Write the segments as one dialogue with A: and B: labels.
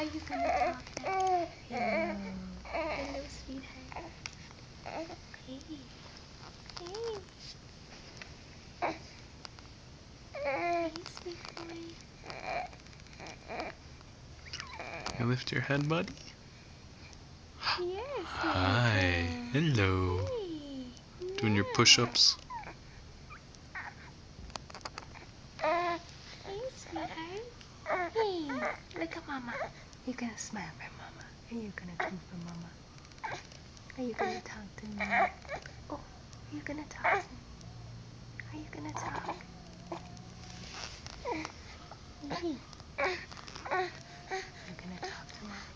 A: Are you gonna talk now? Hello. Hello, sweetheart. Hey. Hey. Hey, sweet boy.
B: You lift your head, buddy?
A: Yes,
B: Hi. Hello.
A: Hey.
B: Doing your push-ups?
A: Hey, sweetheart. Hey, look at mama. You gonna smile for mama? Are you gonna come for mama? Are you gonna talk to me? Oh, are you gonna talk to me? Are you gonna talk? Hey. You're gonna talk to mama?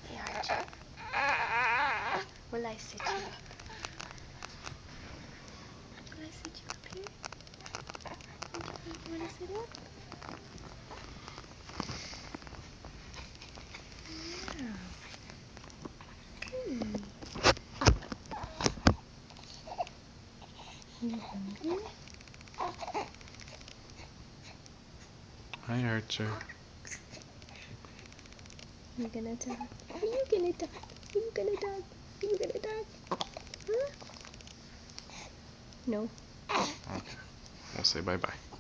A: Hey, Archie. Will I sit you up? Will I sit you up here? You wanna sit up? Yeah. Hey. You hungry?
B: Hi, Archer.
A: You gonna talk? Are you gonna talk? Are you gonna talk? Are you gonna talk? Huh? No.
B: Okay. I'll say bye-bye.